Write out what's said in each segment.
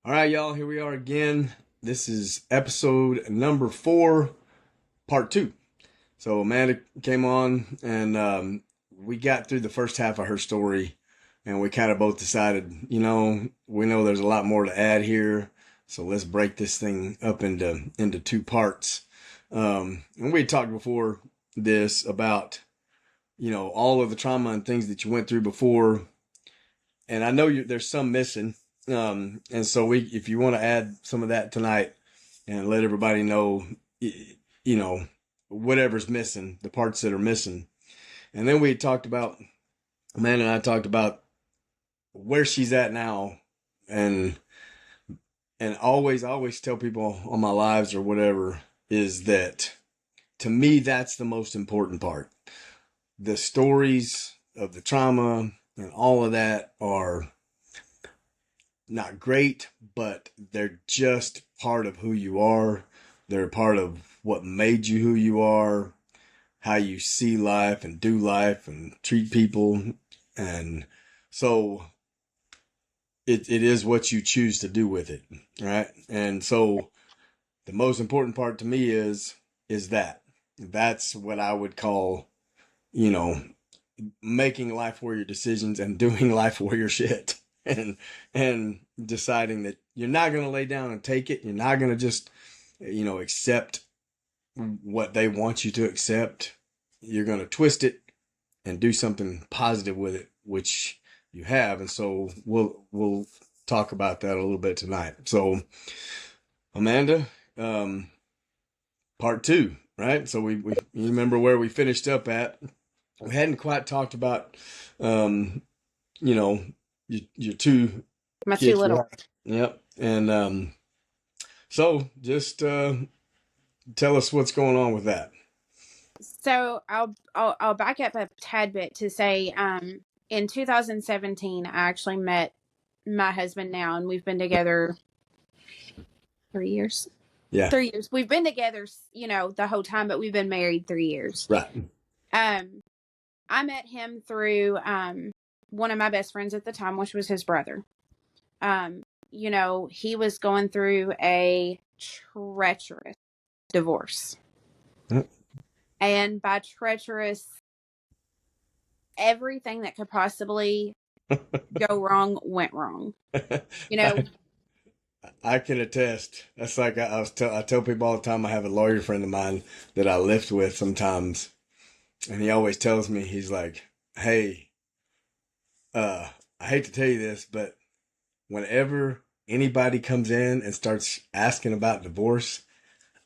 All right, y'all, here we are again. This is episode number 4, part 2. So Amanda came on and we got through the first half of her story and we kind of both decided, we know there's a lot more to add here. So let's break this thing up into 2 parts. And we talked before this about, all of the trauma and things that you went through before. And I know there's some missing. And so if you want to add some of that tonight and let everybody know, whatever's missing, the parts that are missing. And then we talked about, Amanda and I talked about where she's at now. And always tell people on my lives or whatever is that to me, that's the most important part. The stories of the trauma and all of that are not great, but they're just part of who you are. They're part of what made you who you are, how you see life and do life and treat people. And so it is what you choose to do with it, right? And so the most important part to me is that's what I would call, making life warrior decisions and doing life warrior shit. And deciding that you're not going to lay down and take it. You're not going to just, accept what they want you to accept. You're going to twist it and do something positive with it, which you have. And so we'll talk about that a little bit tonight. So Amanda, part 2, right? So we you remember where we finished up at. We hadn't quite talked about, your 2 My 2 kids. little. Yep. And so just tell us what's going on with that. So I'll back up a tad bit to say, in 2017, I actually met my husband now, and we've been together 3 years. Yeah. 3 years. We've been together, the whole time, but we've been married 3 years. Right. I met him through one of my best friends at the time, which was his brother. He was going through a treacherous divorce. Yep. And by treacherous, everything that could possibly go wrong went wrong. I can attest. That's like I tell people all the time. I have a lawyer friend of mine that I lift with sometimes, and he always tells me, he's like, "Hey, I hate to tell you this, but whenever anybody comes in and starts asking about divorce,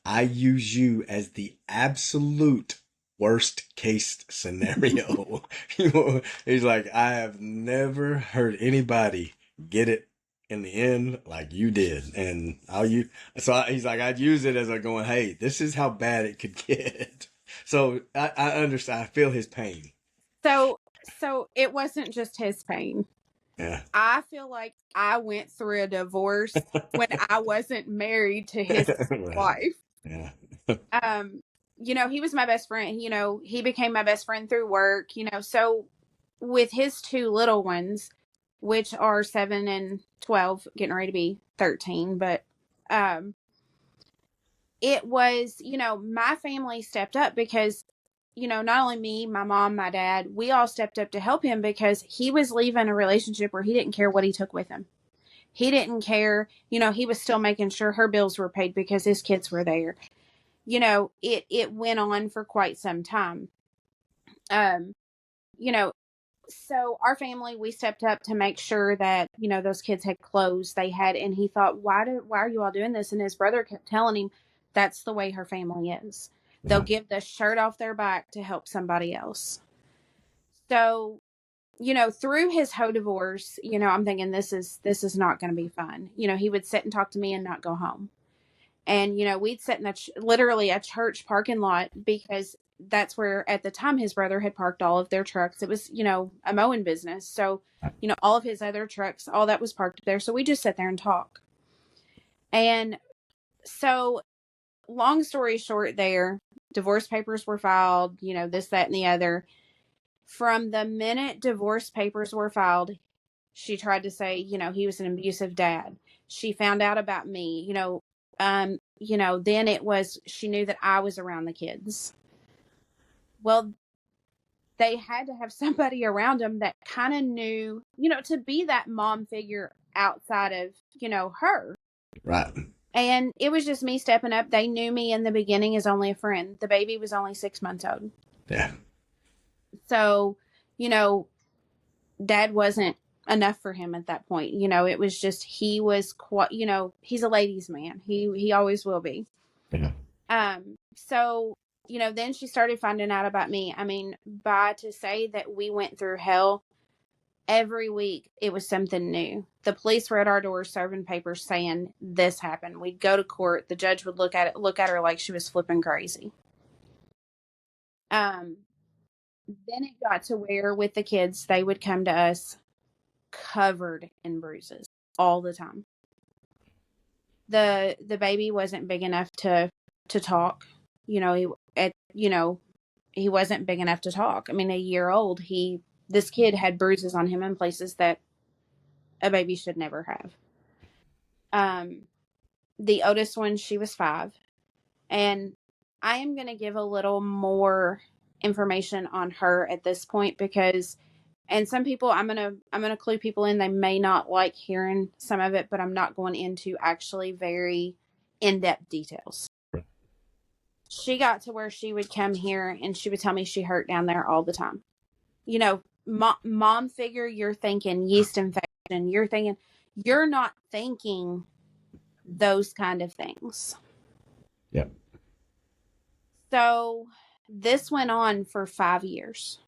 I use you as the absolute worst case scenario." He's like, "I have never heard anybody get it in the end like you did." And he's like, I'd use it as a going, hey, this is how bad it could get. So I understand. I feel his pain. So it wasn't just his pain. Yeah. I feel like I went through a divorce when I wasn't married to his wife. Yeah. He was my best friend. He became my best friend through work, so with his 2 little ones, which are 7 and 12, getting ready to be 13, but it was, my family stepped up because, not only me, my mom, my dad, we all stepped up to help him because he was leaving a relationship where he didn't care what he took with him. He didn't care, he was still making sure her bills were paid because his kids were there. It went on for quite some time. So our family, we stepped up to make sure that, those kids had clothes they had. And he thought, why are you all doing this? And his brother kept telling him, that's the way her family is. They'll give the shirt off their back to help somebody else. So, through his whole divorce, I'm thinking this is not going to be fun. He would sit and talk to me and not go home. And, we'd sit in literally a church parking lot because that's where at the time his brother had parked all of their trucks. It was, a mowing business. So, all of his other trucks, all that was parked there. So we just sit there and talk. And so long story short there, divorce papers were filed, this, that, and the other. From the minute divorce papers were filed, She tried to say, he was an abusive dad. She found out about me, then it was, she knew that I was around the kids. Well, they had to have somebody around them that kind of knew, to be that mom figure outside of, her. Right. And it was just me stepping up. They knew me in the beginning as only a friend. The baby was only 6 months old. Yeah. So, dad wasn't enough for him at that point. It was just, he was quite, he's a ladies' man. He always will be. Yeah. So, then she started finding out about me. I mean, to say that we went through hell every week, it was something new. The police were at our door serving papers saying this happened. We'd go to court. The judge would look at her like she was flipping crazy. Then it got to where with the kids, they would come to us covered in bruises all the time. The baby wasn't big enough to talk. He wasn't big enough to talk. I mean, a year old, this kid had bruises on him in places that a baby should never have. The oldest one, she was 5. And I am going to give a little more information on her at this point because, and some people, I'm going to clue people in. They may not like hearing some of it, but I'm not going into actually very in-depth details. Right. She got to where she would come here and she would tell me she hurt down there all the time. Mom figure, you're thinking yeast infection. You're not thinking those kind of things. Yep. So this went on for 5 years.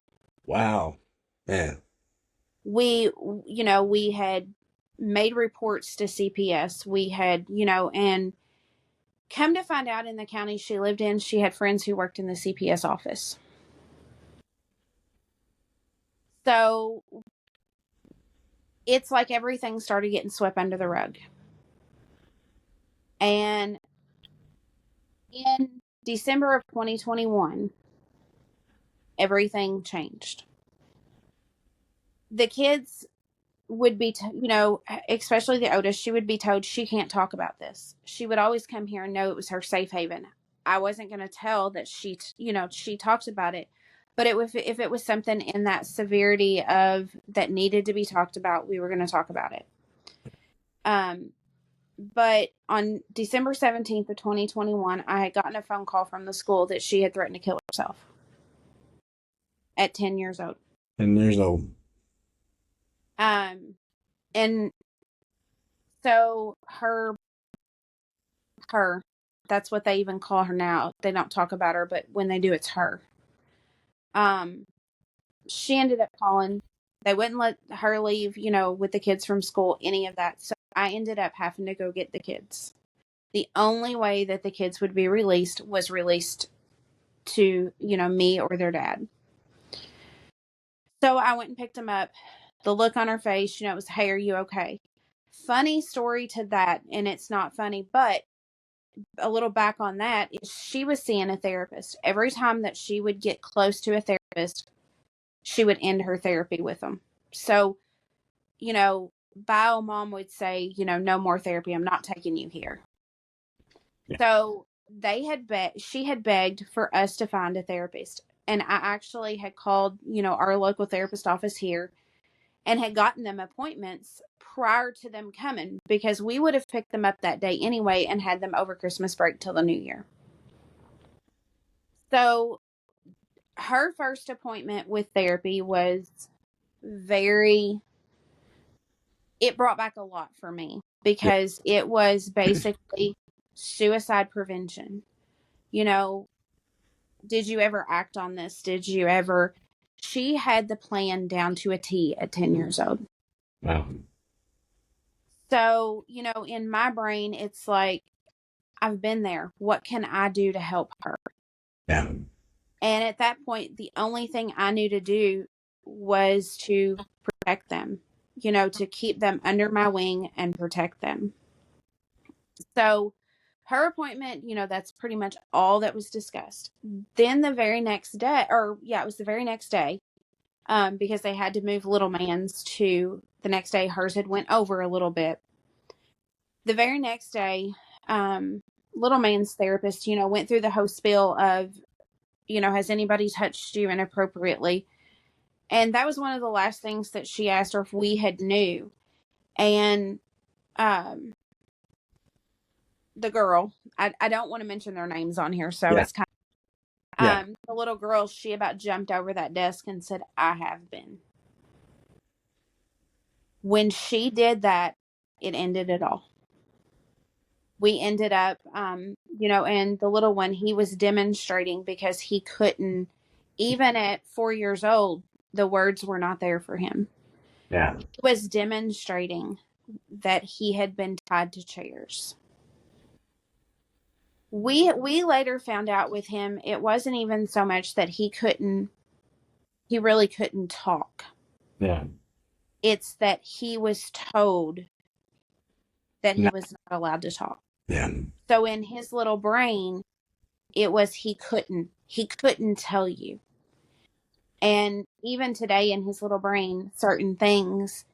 Wow. Man. We had made reports to CPS. We had, and come to find out in the county she lived in, she had friends who worked in the CPS office. So it's like everything started getting swept under the rug. And in December of 2021, everything changed. The kids would be, especially the oldest, she would be told she can't talk about this. She would always come here and know it was her safe haven. I wasn't going to tell that she talked about it, but if it was something in that severity of that needed to be talked about, we were going to talk about it. But on December 17th of 2021, I had gotten a phone call from the school that she had threatened to kill herself at 10 years old. 10 years old. And so her, that's what they even call her now. They don't talk about her, but when they do, it's her. She ended up calling. They wouldn't let her leave, with the kids from school, any of that. So I ended up having to go get the kids. The only way that the kids would be released was released to, me or their dad. So I went and picked them up. The look on her face, it was, hey, are you okay? Funny story to that, and it's not funny, but a little back on that is she was seeing a therapist. Every time that she would get close to a therapist, she would end her therapy with them. So, bio mom would say, no more therapy. I'm not taking you here. Yeah. So she had begged for us to find a therapist. And I actually had called, our local therapist office here and had gotten them appointments prior to them coming because we would have picked them up that day anyway and had them over Christmas break till the new year. So her first appointment with therapy was it brought back a lot for me because it was basically suicide prevention. Did you ever act on this? She had the plan down to a T at 10 years old. Wow. So, in my brain, it's like, I've been there. What can I do to help her? Yeah. And at that point, the only thing I knew to do was to protect them, to keep them under my wing and protect them. So her appointment, that's pretty much all that was discussed. Then the very next day, it was the very next day, because they had to move little man's to the next day. Hers had went over a little bit. The very next day, little man's therapist, went through the whole spiel of, has anybody touched you inappropriately? And that was one of the last things that she asked her if we had knew. And the girl, I don't want to mention their names on here, so Yeah. it's kind of, Yeah. the little girl, she about jumped over that desk and said, I have been. When she did that, it ended it all. We ended up, and the little one, he was demonstrating because he couldn't, even at 4 years old, the words were not there for him. Yeah. He was demonstrating that he had been tied to chairs. We later found out with him, it wasn't even so much that he really couldn't talk. Yeah. It's that he was told that he No. was not allowed to talk. Yeah. So in his little brain, it was he couldn't tell you. And even today in his little brain, certain things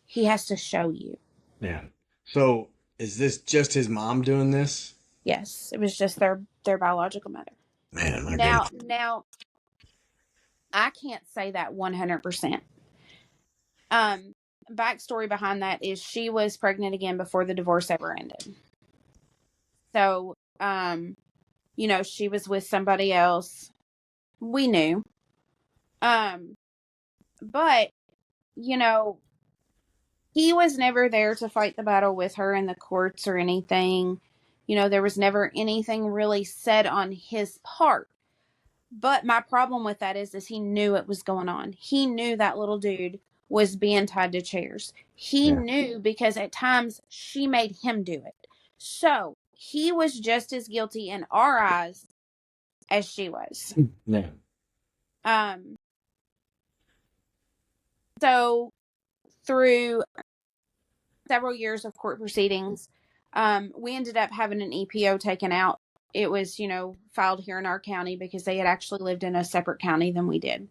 he has to show you. Yeah. So is this just his mom doing this? Yes, it was just their biological mother. Man, my Now, goodness. I can't say that 100%. Backstory behind that is she was pregnant again before the divorce ever ended. So, she was with somebody else. We knew. But, he was never there to fight the battle with her in the courts or anything. There was never anything really said on his part. But my problem with that is he knew it was going on. He knew that little dude was being tied to chairs. He knew because at times she made him do it. So he was just as guilty in our eyes as she was. Yeah. So through several years of court proceedings, we ended up having an EPO taken out. It was, filed here in our county because they had actually lived in a separate county than we did.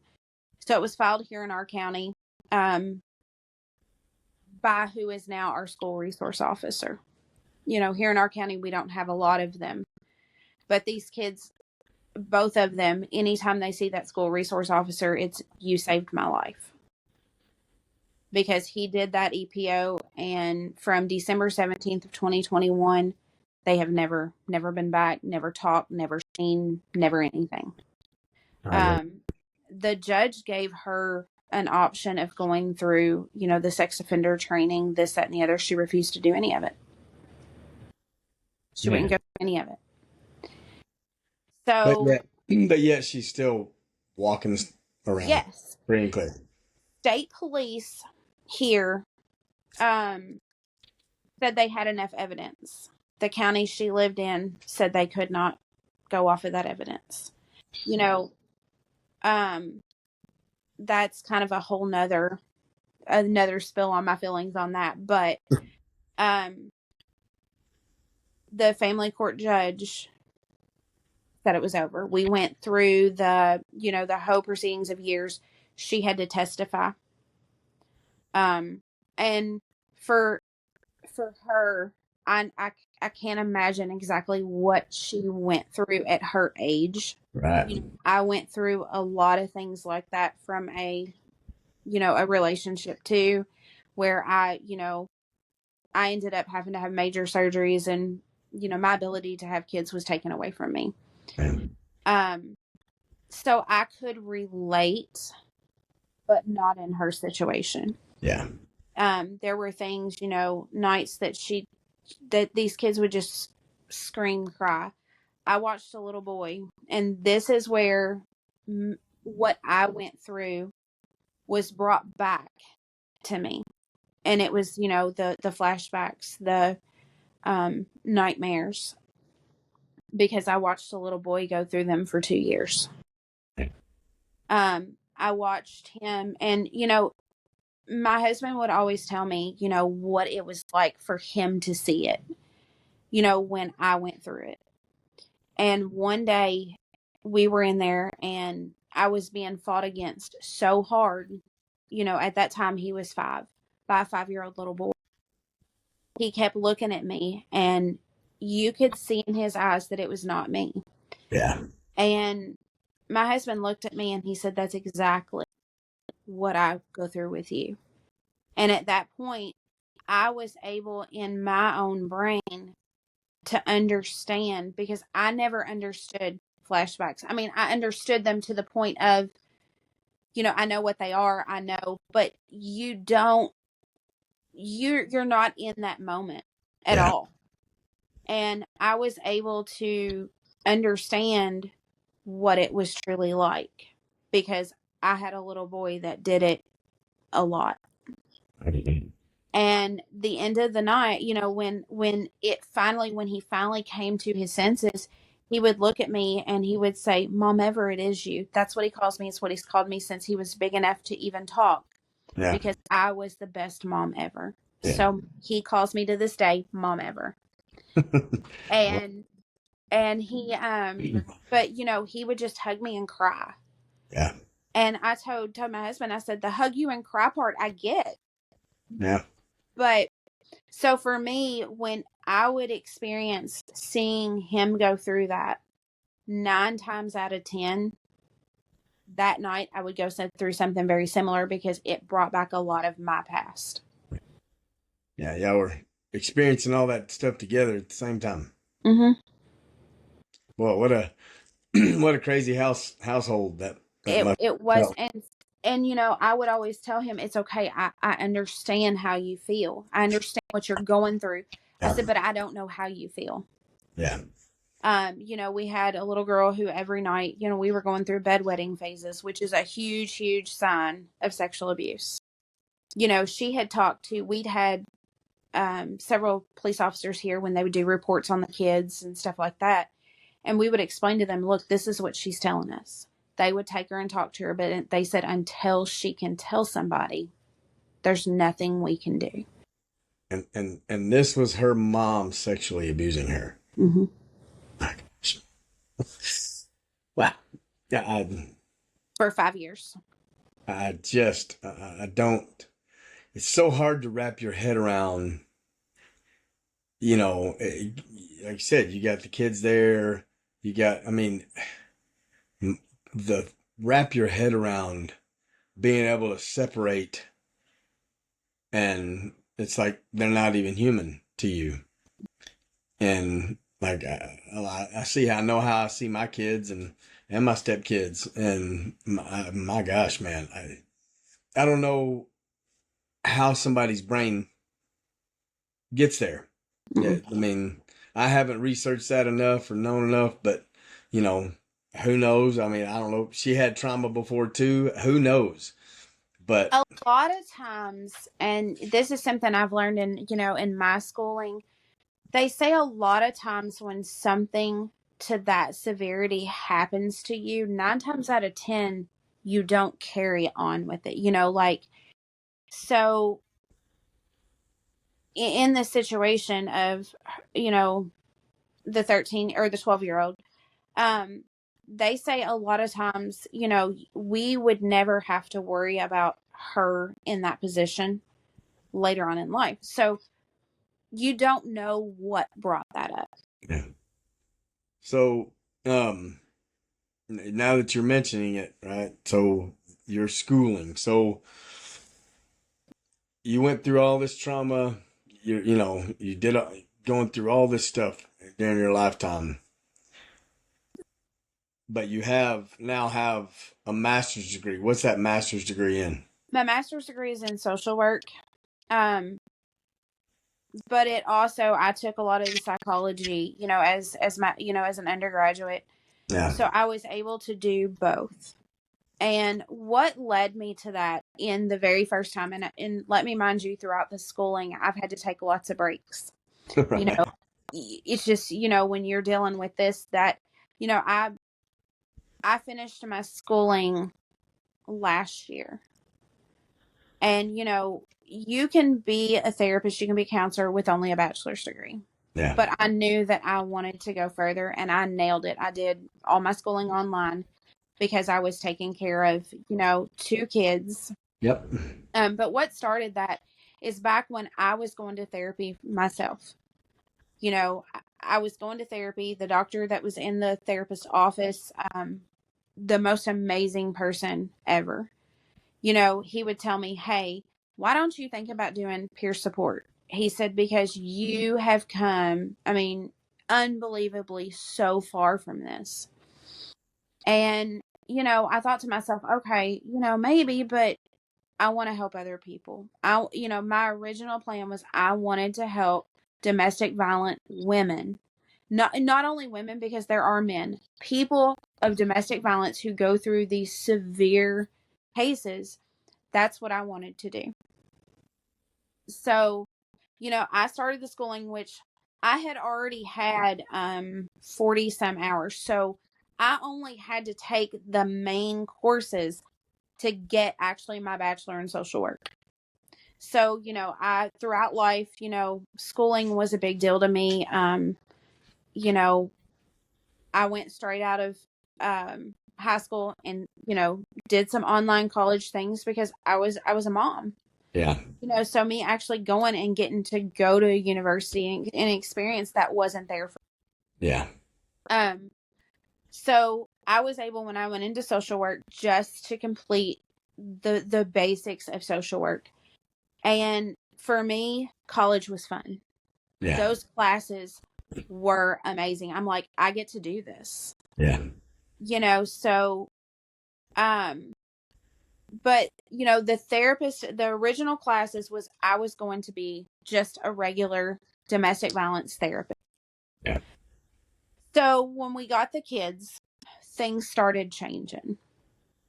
So it was filed here in our county by who is now our school resource officer. Here in our county, we don't have a lot of them. But these kids, both of them, anytime they see that school resource officer, it's, you saved my life. Because he did that EPO, and from December 17th of 2021, they have never been back, never talked, never seen, never anything. The judge gave her an option of going through, the sex offender training, this, that, and the other. She refused to do any of it. She wouldn't go through any of it. So, but yet she's still walking around. Yes. Free and clear. State police here said they had enough evidence. The county she lived in said they could not go off of that evidence. That's kind of a whole another spill on my feelings on that. But the family court judge said it was over. We went through the whole proceedings of years. She had to testify. And for her, I can't imagine exactly what she went through at her age. Right. I went through a lot of things like that from a relationship too, where I ended up having to have major surgeries, and my ability to have kids was taken away from me. So I could relate, but not in her situation. Yeah. There were things, nights that these kids would just scream, cry. I watched a little boy, and this is where what I went through was brought back to me. And it was, the flashbacks, the nightmares, because I watched a little boy go through them for 2 years. I watched him, and, my husband would always tell me, what it was like for him to see it, when I went through it. And one day we were in there, and I was being fought against so hard. At that time he was 5, by a 5-year-old little boy. He kept looking at me, and you could see in his eyes that it was not me. Yeah. And my husband looked at me and he said, that's exactly what I go through with you. And at that point, I was able in my own brain to understand, because I never understood flashbacks. I mean, I understood them to the point of, I know what they are, I know, but you're not in that moment at Yeah. all. And I was able to understand what it was truly like, because I had a little boy that did it a lot. And the end of the night, when he finally came to his senses, he would look at me and he would say, Mom Ever, it is you. That's what he calls me. It's what he's called me since he was big enough to even talk, Yeah. because I was the best mom ever. Yeah. So he calls me to this day Mom Ever. And he but he would just hug me and cry. Yeah. And I told my husband, I said, the hug you and cry part I get. Yeah. But so for me, when I would experience seeing him go through that, 9 times out of 10, that night I would go through something very similar, because it brought back a lot of my past. Yeah. Y'all were experiencing all that stuff together at the same time. Mm-hmm. Well, what a what a crazy household that must It was, felt. and I would always tell him, it's okay. I understand how you feel. I understand what you're going through. I Yeah. said, but I don't know how you feel. Yeah. We had a little girl who every night, we were going through bedwetting phases, which is a huge, huge sign of sexual abuse. She had we'd had several police officers here when they would do reports on the kids and stuff like that. And we would explain to them, look, this is what she's telling us. They would take her and talk to her, but they said, until she can tell somebody, there's nothing we can do. And this was her mom sexually abusing her. Mm-hmm. My gosh. Wow. Yeah. For 5 years. I just I don't. It's so hard to wrap your head around. Like you said, you got the kids there. You got. I mean, the wrap your head around being able to separate, and it's like they're not even human to you. And like I see, I know how I see my kids and my stepkids, and my gosh, man, I don't know how somebody's brain gets there. Yeah, I mean, I haven't researched that enough or known enough, but who knows? I mean, I don't know. She had trauma before too. Who knows? But A lot of times, and this is something I've learned in my schooling, they say a lot of times when something to that severity happens to you, 9 times out of 10, you don't carry on with it. So in the situation of, the 13 or the 12-year-old, they say a lot of times, we would never have to worry about her in that position later on in life. So you don't know what brought that up. yeah. So now that you're mentioning it, right? So your schooling. So you went through all this trauma. You did going through all this stuff during your lifetime. But you now have a master's degree. What's that master's degree in? My master's degree is in social work. But it also, I took a lot of the psychology, as my, as an undergraduate. Yeah. So I was able to do both. And what led me to that in the very first time, and let me mind you, throughout the schooling, I've had to take lots of breaks. Right. It's just, when you're dealing with this, that, I finished my schooling last year. And, you can be a therapist, you can be a counselor with only a bachelor's degree. Yeah. But I knew that I wanted to go further, and I nailed it. I did all my schooling online because I was taking care of, 2 kids. Yep. But what started that is back when I was going to therapy myself. I was going to therapy. The doctor that was in the therapist's office, the most amazing person ever. He would tell me, hey, why don't you think about doing peer support? He said, because you have come, unbelievably so far from this. And, I thought to myself, okay, maybe, but I want to help other people. My original plan was I wanted to help domestic violent women. Not only women, because there are men, people of domestic violence who go through these severe cases. That's what I wanted to do. So, I started the schooling, which I had already had 40 some hours. So I only had to take the main courses to get actually my bachelor in social work. So, I throughout life, schooling was a big deal to me. I went straight out of high school and, did some online college things because I was a mom. Yeah. So me actually going and getting to go to university and experience that wasn't there for me. Yeah. So I was able, when I went into social work, just to complete the basics of social work. And for me, college was fun. Yeah. Those classes were amazing. I'm like, I get to do this. Yeah. So, but, the original classes was, I was going to be just a regular domestic violence therapist. Yeah. So when we got the kids, things started changing.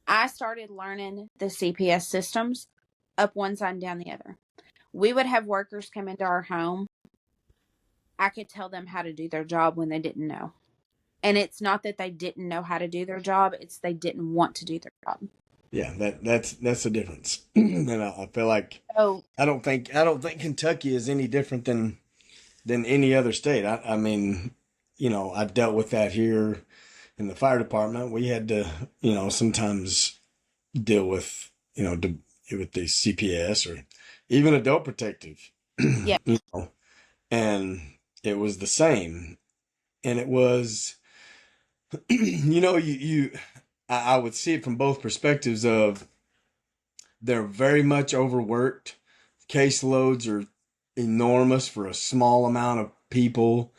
I started learning the CPS systems up one side and down the other. We would have workers come into our home. I could tell them how to do their job when they didn't know. And it's not that they didn't know how to do their job, it's they didn't want to do their job. Yeah, that's the difference. And I feel like I don't think Kentucky is any different than any other state. I mean, I dealt with that here in the fire department. We had to, sometimes deal with, with the CPS or even adult protective. Yeah. And it was the same. And it was, I would see it from both perspectives of they're very much overworked. Caseloads are enormous for a small amount of people.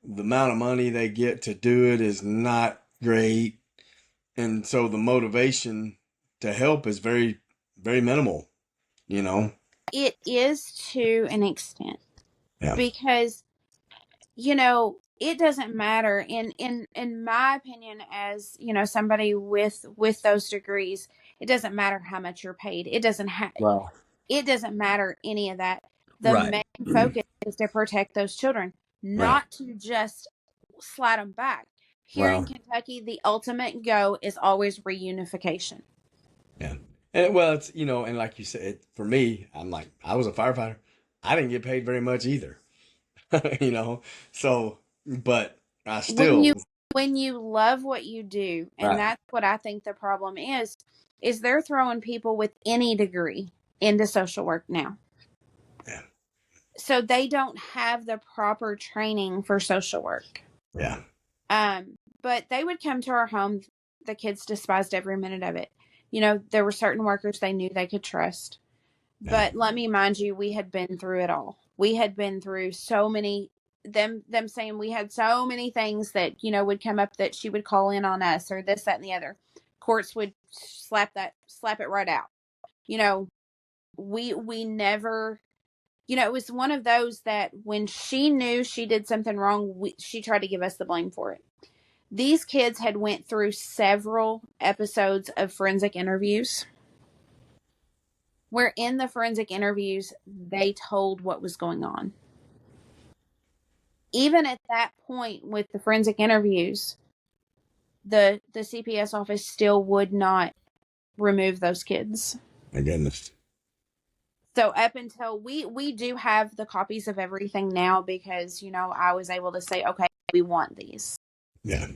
The amount of money they get to do it is not great. And so the motivation to help is very, very minimal, It is to an extent. Yeah. Because, it doesn't matter in my opinion, as, somebody with those degrees, it doesn't matter how much you're paid. It doesn't it doesn't matter any of that. The main focus is to protect those children, not to just slide them back. Here in Kentucky, the ultimate goal is always reunification. Yeah. And it's, and like you said, for me, I'm like, I was a firefighter. I didn't get paid very much either, so, but I still. When you love what you do, and that's what I think the problem is they're throwing people with any degree into social work now. Yeah. So they don't have the proper training for social work. Yeah. But they would come to our home. The kids despised every minute of it. There were certain workers they knew they could trust. Yeah. But let me mind you, we had been through it all. We had been through so many, them saying we had so many things that, would come up that she would call in on us or this, that, and the other. Courts would slap it right out. We never, it was one of those that when she knew she did something wrong, she tried to give us the blame for it. These kids had went through several episodes of forensic interviews where in the forensic interviews, they told what was going on. Even at that point with the forensic interviews, the CPS office still would not remove those kids. My goodness. So up until we do have the copies of everything now because, I was able to say, okay, we want these. Yeah.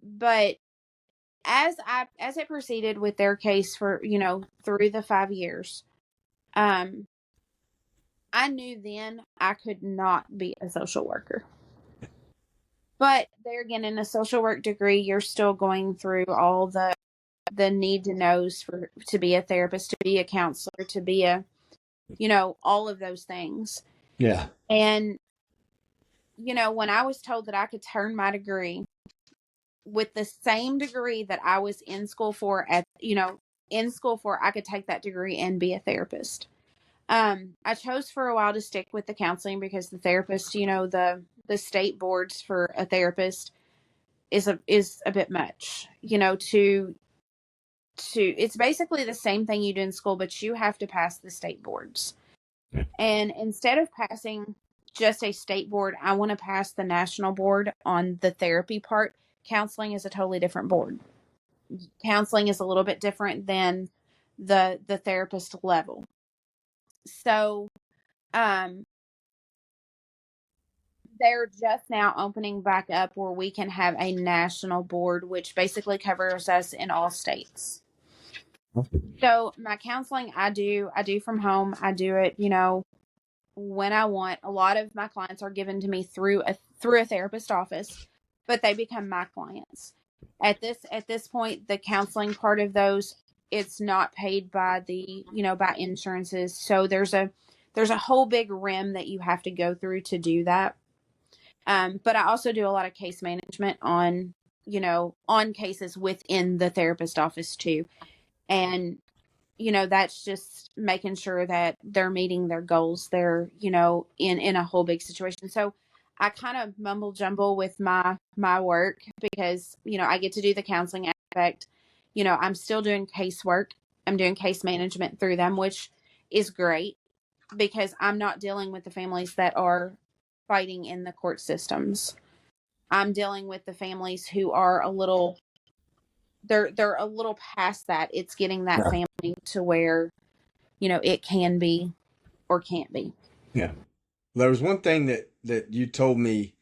But as it proceeded with their case for, through the 5 years, um, I knew then I could not be a social worker. But there again, in a social work degree, you're still going through all the need to knows to be a therapist, to be a counselor, to be all of those things. Yeah. And, when I was told that I could turn my degree with the same degree that I was in school for I could take that degree and be a therapist. I chose for a while to stick with the counseling because the therapist, the state boards for a therapist is a bit much, to it's basically the same thing you do in school, but you have to pass the state boards. And instead of passing just a state board, I want to pass the national board on the therapy part. Counseling is a totally different board. Counseling is a little bit different than the therapist level. So, they're just now opening back up where we can have a national board, which basically covers us in all states. So my counseling, I do from home. I do it, when I want. A lot of my clients are given to me through a therapist office, but they become my clients. At this point, the counseling part of those, it's not paid by by insurances. So there's a whole big rim that you have to go through to do that. But I also do a lot of case management on cases within the therapist office too. And, that's just making sure that they're meeting their goals. They're, in a whole big situation. So I kind of mumble jumble with my work because, I get to do the counseling aspect. I'm still doing casework. I'm doing case management through them, which is great because I'm not dealing with the families that are fighting in the court systems. I'm dealing with the families who are they're a little past that. It's getting that family to where, it can be or can't be. Yeah. There was one thing that you told me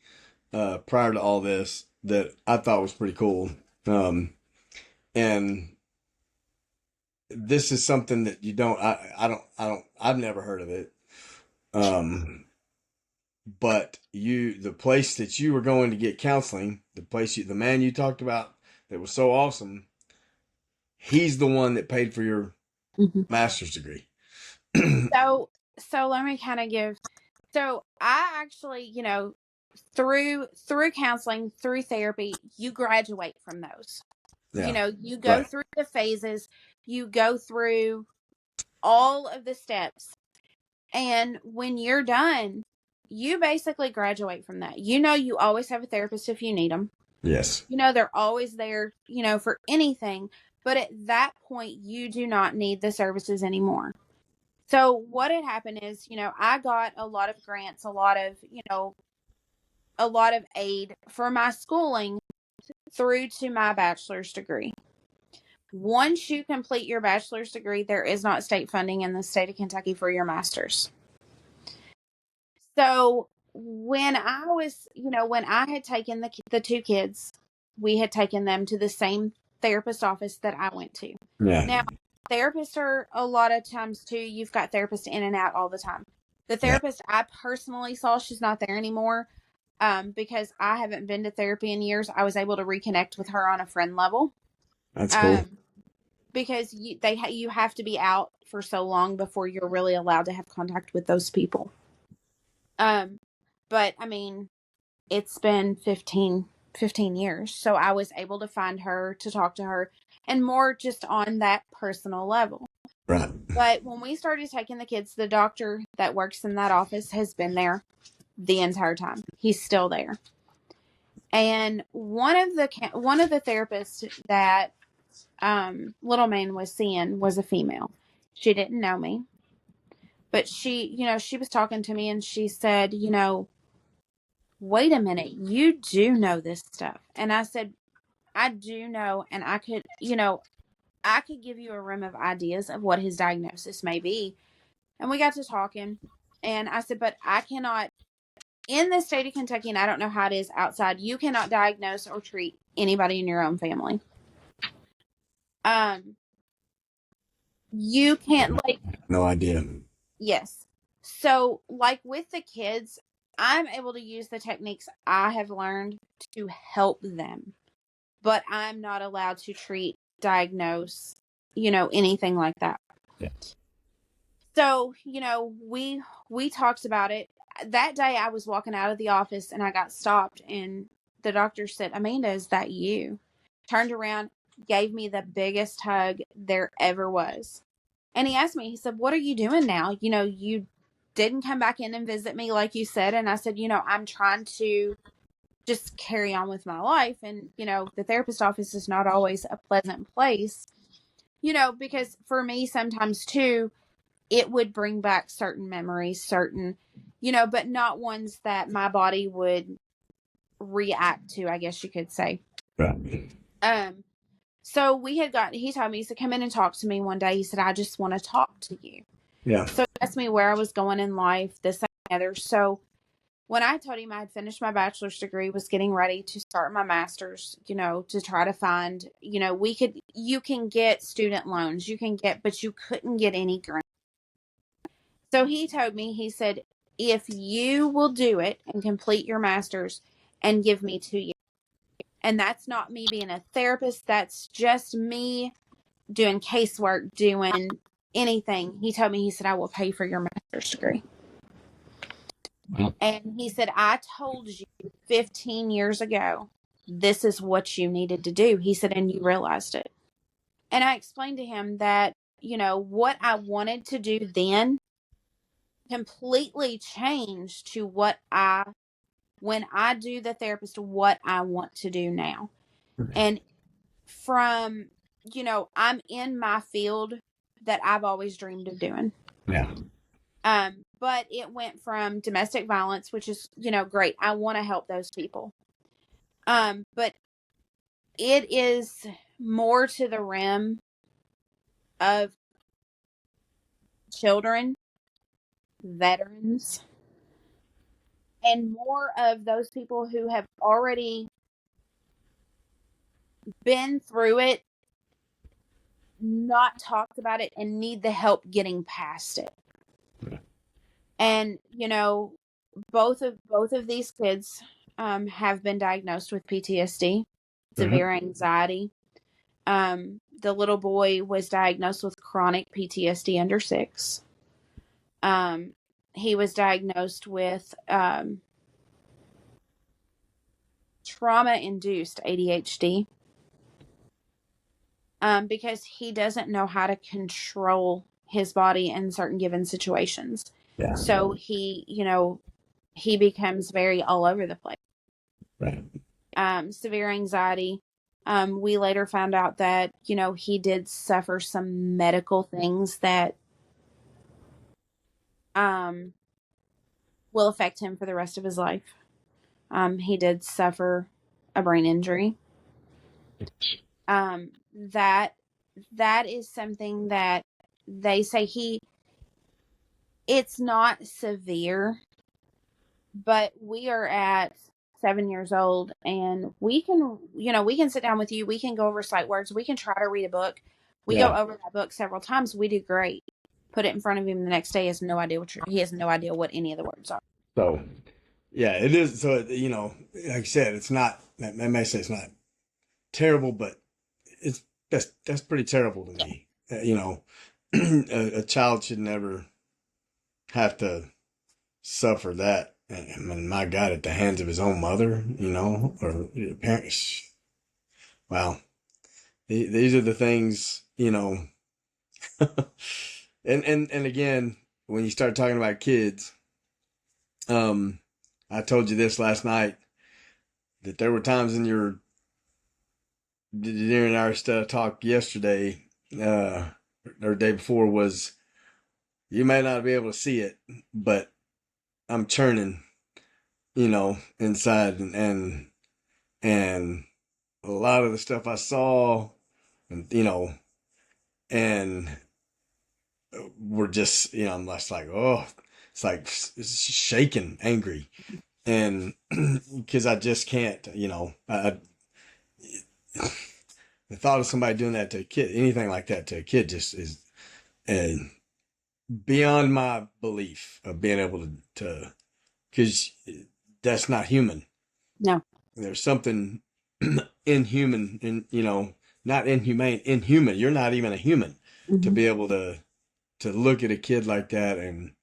prior to all this that I thought was pretty cool. And this is something that I've never heard of it. But the place that you were going to get counseling, the man you talked about that was so awesome, he's the one that paid for your master's degree. So let me kind of give. So I actually, through counseling, through therapy, you graduate from those. Yeah. You go through the phases, you go through all of the steps. And when you're done, you basically graduate from that. You always have a therapist if you need them. Yes. They're always there, for anything. But at that point, you do not need the services anymore. So what had happened is, I got a lot of grants, a lot of aid for my schooling through to my bachelor's degree. Once you complete your bachelor's degree, there is not state funding in the state of Kentucky for your master's. So when I was, when I had taken the two kids, we had taken them to the same therapist office that I went to. Yeah. Now, therapists are a lot of times too, you've got therapists in and out all the time. The therapist I personally saw, she's not there anymore. Because I haven't been to therapy in years. I was able to reconnect with her on a friend level. That's cool. Because you have to be out for so long before you're really allowed to have contact with those people. But I mean, it's been 15 years. So I was able to find her, to talk to her, and more just on that personal level. Right. But when we started taking the kids, the doctor that works in that office has been there the entire time. He's still there. And one of the therapists that little man was seeing was a female. She didn't know me, but she was talking to me and she said, wait a minute, you do know this stuff. And I said, I do know, and I could give you a rim of ideas of what his diagnosis may be. And we got to talking, and I said, but I cannot, in the state of Kentucky, and I don't know how it is outside, you cannot diagnose or treat anybody in your own family. Um, you can't like No idea. yes. So like with the kids, I'm able to use the techniques I have learned to help them, but I'm not allowed to treat, diagnose, anything like that. Yeah. So, we talked about it. That day I was walking out of the office and I got stopped and the doctor said, "Amanda, is that you?" Turned around, gave me the biggest hug there ever was. And he asked me, he said, "What are you doing now? You didn't come back in and visit me like you said." And I said, "I'm trying to just carry on with my life. And, the therapist office is not always a pleasant place, because for me, sometimes too, it would bring back certain memories, but not ones that my body would react to, I guess you could say." Right. So he told me, he said, "Come in and talk to me one day." He said, "I just want to talk to you." Yeah. So he asked me where I was going in life, this, that, and the other. So when I told him I had finished my bachelor's degree, was getting ready to start my master's, to try to find, you can get student loans, but you couldn't get any grant. So he told me, he said, "If you will do it and complete your master's and give me 2 years," and that's not me being a therapist, that's just me doing casework, doing anything. He told me, he said, "I will pay for your master's degree." Wow. And he said, "I told you 15 years ago, this is what you needed to do." He said, "And you realized it." And I explained to him that, what I wanted to do then completely changed to when I do the therapist, what I want to do now. And from, I'm in my field that I've always dreamed of doing. Yeah. But it went from domestic violence, which is, great. I want to help those people. But it is more to the realm of children, veterans, and more of those people who have already been through it, not talked about it, and need the help getting past it. Yeah. And both of these kids have been diagnosed with PTSD, severe anxiety. The little boy was diagnosed with chronic PTSD under 6. He was diagnosed with trauma-induced ADHD because he doesn't know how to control his body in certain given situations. Yeah. So he becomes very all over the place. Right. Severe anxiety. We later found out that, he did suffer some medical things that will affect him for the rest of his life. He did suffer a brain injury. That is something that they say it's not severe, but we are at 7 years old and we can sit down with you. We can go over sight words. We can try to read a book. We go over that book several times. We do great. Put it in front of him the next day. He has no idea what any of the words are. So, yeah, it is. So, like I said, it's not, I may say it's not terrible, but that's pretty terrible to me. A child should never have to suffer that. And my God, at the hands of his own mother, or parents. Wow. These are the things, and again, when you start talking about kids, I told you this last night, that there were times during our talk yesterday, or day before, was, you may not be able to see it, but I'm churning, inside, and a lot of the stuff I saw, and and we're just, I'm just like, oh, it's shaking, angry, and because I just can't, the thought of somebody doing that to a kid, anything like that to a kid, just is beyond my belief of being able to, because that's not human. No. There's something inhuman, not inhumane, inhuman. You're not even a human to be able to look at a kid like that and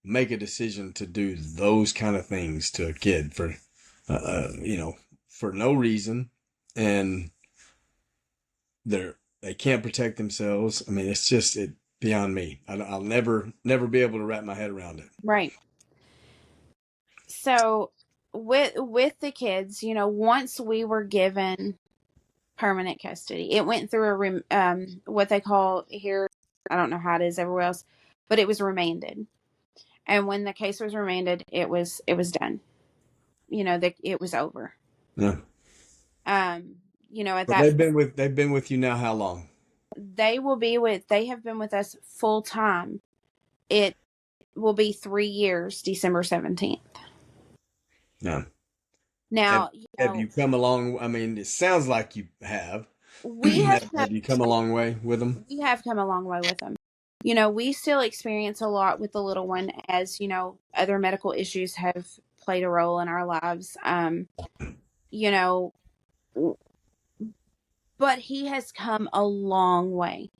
make a decision to do those kind of things to a kid for, for no reason, and they can't protect themselves. I mean, it's just beyond me. I'll never be able to wrap my head around it. Right. So with the kids, once we were given permanent custody, it went through what they call here, I don't know how it is everywhere else, but it was remanded. And when the case was remanded, it was done. It was over. Yeah. At But that they've been with you now how long? they have been with us full time. It will be 3 years, December 17th. Yeah. Now, have you come along? I mean, it sounds like you have. We have you come a long way with them? We have come a long way with them. We still experience a lot with the little one, as other medical issues have played a role in our lives. But he has come a long way.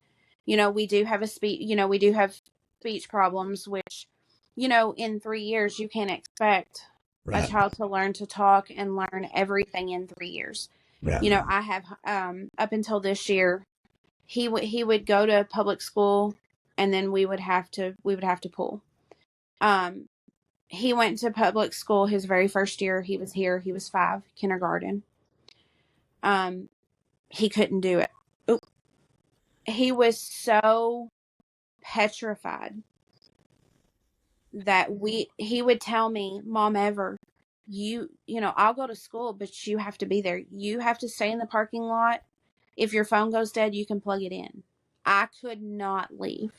We do have speech problems, which, in 3 years, you can't expect a child to learn to talk and learn everything in 3 years. Yeah. I have, up until this year, he would go to public school, and then we would have to pull. He went to public school his very first year he was here. He was 5, kindergarten. He couldn't do it. Oop. He was so petrified that he would tell me, "Mom, I'll go to school, but you have to be there. You have to stay in the parking lot. If your phone goes dead, you can plug it in." I could not leave.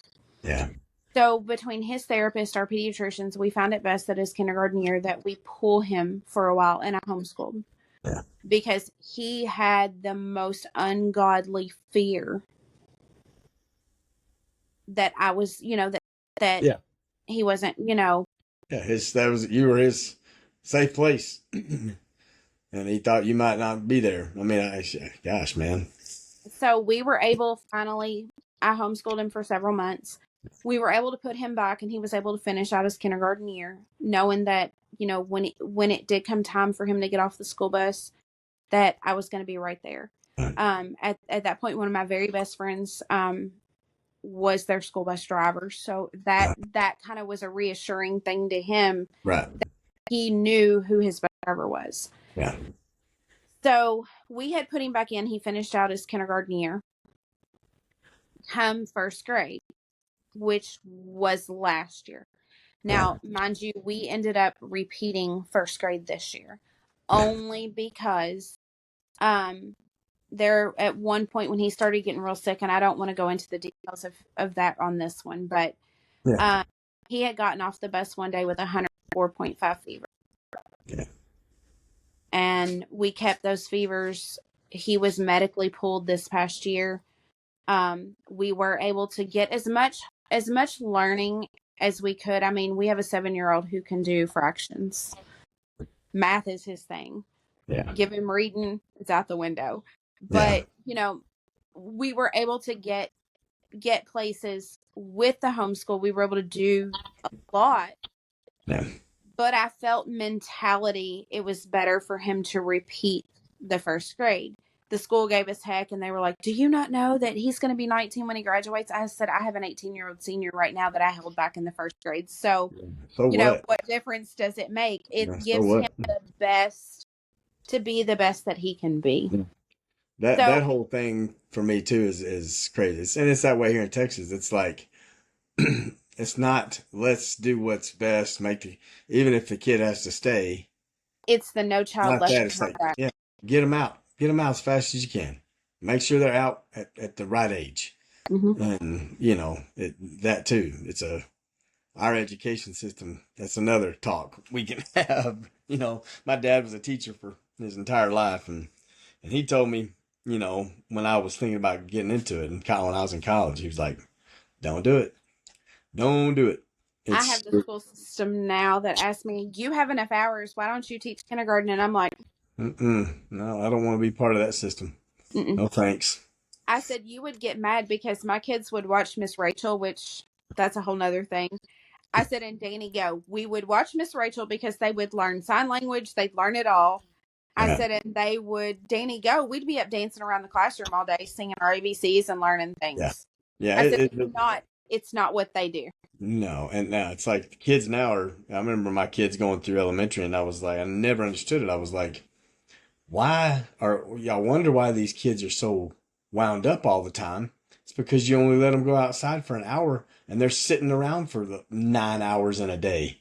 Yeah. So between his therapist, our pediatricians, we found it best that his kindergarten year that we pull him for a while, and I homeschooled. Yeah. Because he had the most ungodly fear that I was, that yeah. he wasn't, Yeah, you were his safe place. And he thought you might not be there. I mean, gosh, man. So we were able, finally, I homeschooled him for several months. We were able to put him back, and he was able to finish out his kindergarten year, knowing that, when it did come time for him to get off the school bus, that I was going to be right there. Right. At that point, one of my very best friends, was their school bus driver. So that kind of was a reassuring thing to him. Right. That he knew who his bus driver was. Yeah. So we had put him back in. He finished out his kindergarten year. Come first grade, which was last year. Now, mind you, we ended up repeating first grade this year, only because there at one point when he started getting real sick, and I don't want to go into the details of that on this one, but he had gotten off the bus one day with 104.5 fever. Yeah. And we kept those fevers. He was medically pulled this past year. We were able to get as much learning as we could. I mean, we have a 7-year-old who can do fractions. Math is his thing. Yeah. Give him reading, it's out the window. But, we were able to get places with the homeschool. We were able to do a lot. Yeah. But I felt mentality, it was better for him to repeat the first grade. The school gave us heck, and they were like, "Do you not know that he's going to be 19 when he graduates?" I said, "I have an 18-year-old senior right now that I held back in the first grade. So what difference does it make? It gives him the best to be the best that he can be." Yeah. That whole thing for me too is crazy. And it's that way here in Texas. It's like, it's not, let's do what's best, even if the kid has to stay. It's the no child left behind. Yeah. Get them out as fast as you can. Make sure they're out at the right age. Mm-hmm. And that too, our education system, that's another talk we can have. My dad was a teacher for his entire life, and he told me, when I was thinking about getting into it, and when I was in college, he was like, "Don't do it, don't do it." I It's have the school system now that asks me, "You have enough hours. Why don't you teach kindergarten?" And I'm like, no, I don't want to be part of that system. mm-mm. No thanks. I said you would get mad because my kids would watch Miss Rachel, which that's a whole nother thing. I said, and Danny go, we would watch Miss Rachel because they would learn sign language. They'd learn it all. I Yeah, said, and they would, Danny go, we'd be up dancing around the classroom all day, singing our ABCs and learning yeah, things. yeah. I said, it's not what they do. No, and now it's like the kids now are. I remember my kids going through elementary, and I was like, I never understood it. I was like, why are y'all wonder why these kids are so wound up all the time? It's because you only let them go outside for an hour, and they're sitting around for the 9 hours in a day.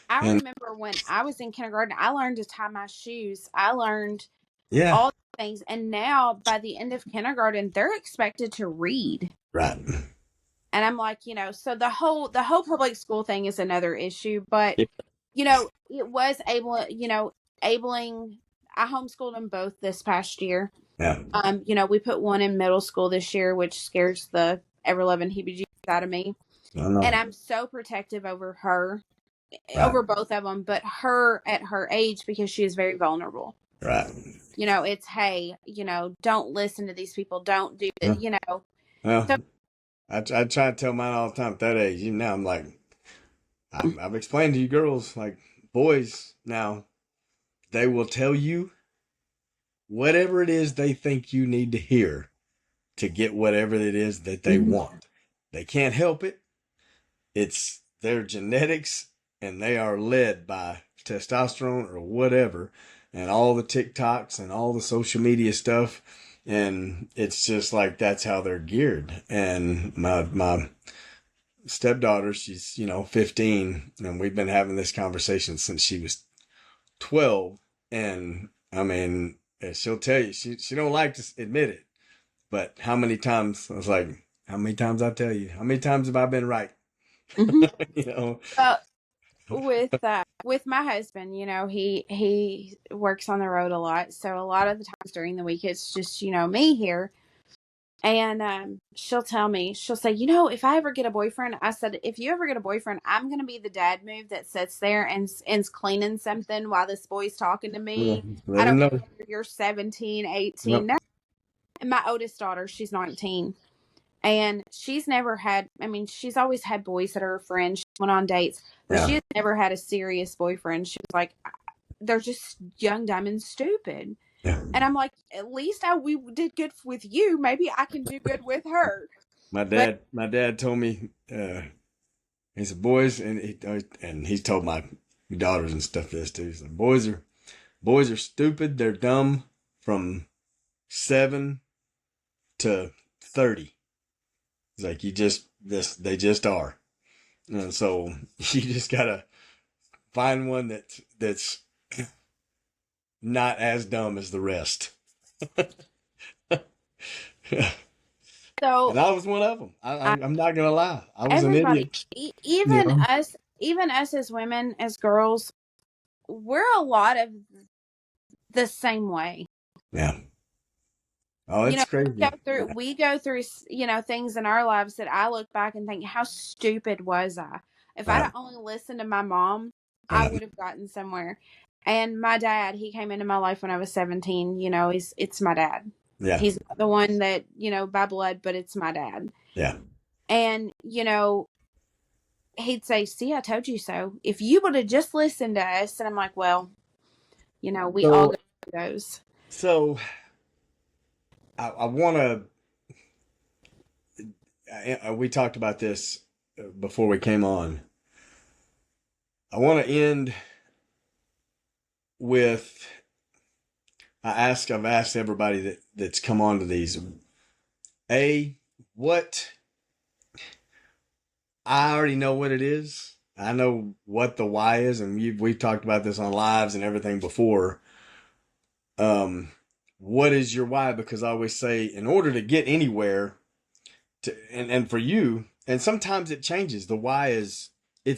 I And remember when I was in kindergarten, I learned to tie my shoes. I learned yeah, all the things. And now by the end of kindergarten, they're expected to read. right. And I'm like, so the whole public school thing is another issue, but Yeah, it was abling. I homeschooled them both this past year. yeah. We put one in middle school this year, which scares the ever loving heebie-jeebies out of me. I don't know. And I'm so protective over her, Right, over both of them, but her at her age because she is very vulnerable. right. It's hey, don't listen to these people, don't do Yeah. it, Well, So I try to tell mine all the time at that age. Now I'm like, I've explained to you girls, like boys now, they will tell you whatever it is they think you need to hear to get whatever it is that they want. They can't help it. It's their genetics, and they are led by testosterone or whatever, and all the TikToks and all the social media stuff. And it's just like that's how they're geared. And my stepdaughter, she's 15, and we've been having this conversation since she was 12. And I mean, she'll tell you she don't like to admit it, but how many times I was like, how many times I tell you, how many times have I been right? Mhm. you know With my husband, he works on the road a lot, so a lot of the times during the week it's just me here. And she'll say, if I ever get a boyfriend, I said, if you ever get a boyfriend, I'm going to be the dad move that sits there and's cleaning something while this boy's talking to me. I Let him don't know. care if you're 17, 18. Yep. No. And my oldest daughter, she's 19. And she's never had, she's always had boys that are her friends. She went on dates, but she Yeah. has never had a serious boyfriend. She was like, they're just young, dumb, and stupid. Yeah. And I'm like, at least we did good with you. Maybe I can do good with her. My But dad told me, he said, boys, and he's told my daughters and stuff this too. He said, boys are stupid. They're dumb from 7 to 30. It's like they just are. And so you just gotta find one that's not as dumb as the rest. so And I was one of them. I, I'm not gonna lie. I was an everybody, idiot. You even know? us as women, as girls, we're a lot of the same way. Yeah. Oh, You it's know, crazy. we go through, things in our lives that I look back and think, how stupid was I? If I'd Right. only listened to my mom, I Right. would have gotten somewhere. And my dad, he came into my life when I was 17. It's my dad. Yeah. He's not the one that, by blood, but it's my dad. Yeah. And, he'd say, see, I told you so. If you would have just listened to us. And I'm like, well, we all So go through those. so I want to. We talked about this before we came on. I want to end with. I've asked everybody that's come on to these. What I already know what it is. I know what the why is, and we've talked about this on lives and everything before. Um, what is your why? Because I always say, in order to get anywhere, and for you, and sometimes it changes. The why it's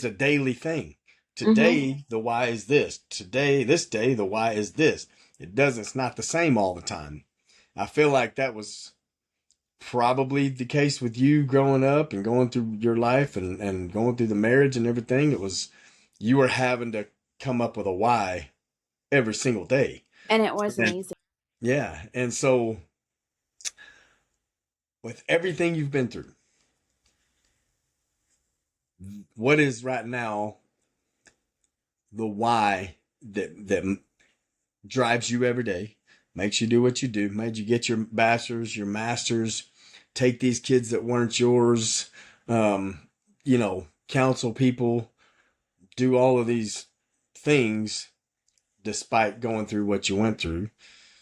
a daily thing. Today, the why is this. Today, this day, the why is this. It's not the same all the time. I feel like that was probably the case with you growing up and going through your life and going through the marriage and everything. It was, you were having to come up with a why every single day. And it wasn't And easy. yeah. And so with everything you've been through, what is right now the why that drives you every day, makes you do what you do, made you get your bachelor's, your master's, take these kids that weren't yours, counsel people, do all of these things despite going through what you went through.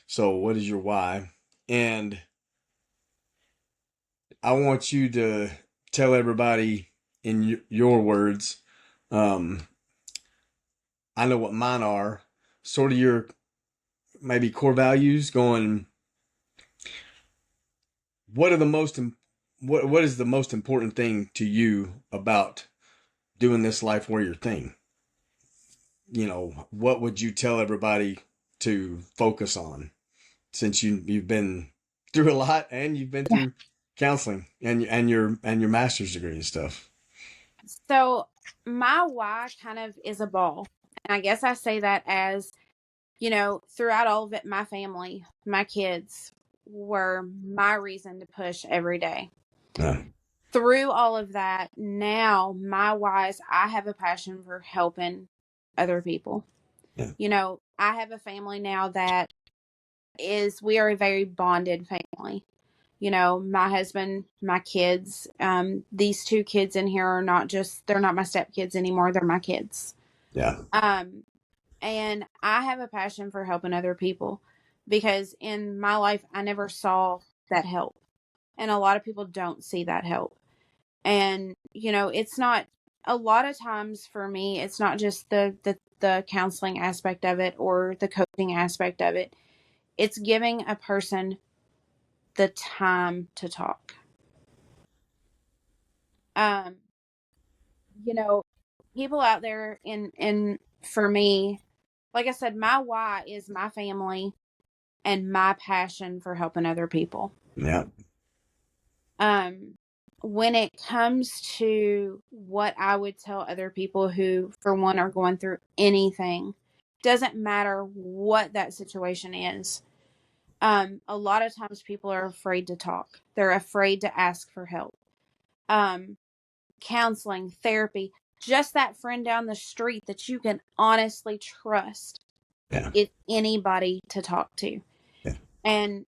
So, what is your why? And I want you to tell everybody in your words. I know what mine are. Sort of your maybe core values. Going, what are the most what is the most important thing to you about doing this life warrior thing? What would you tell everybody to focus on, since you've been through a lot and you've been Yeah. through counseling and your master's degree and stuff? So my why kind of is a ball. And I guess I say that as, throughout all of it, my family, my kids were my reason to push every day. Yeah. Through all of that, now my why is I have a passion for helping other people. Yeah. I have a family now that we are a very bonded family. My husband, my kids, these two kids in here are they're not my stepkids anymore. They're my kids. Yeah. And I have a passion for helping other people because in my life, I never saw that help. And a lot of people don't see that help. And, it's not a lot of times for me, it's not just the counseling aspect of it or the coaching aspect of it. It's giving a person the time to talk. Um, people out there in for me, like I said, my why is my family and my passion for helping other people. Yeah. Um, when it comes to what I would tell other people who, for one, are going through anything, doesn't matter what that situation is. A lot of times people are afraid to talk. They're afraid to ask for help. Um, Counseling, therapy, just that friend down the street that you can honestly trust Yeah. is anybody to talk to. Yeah. And,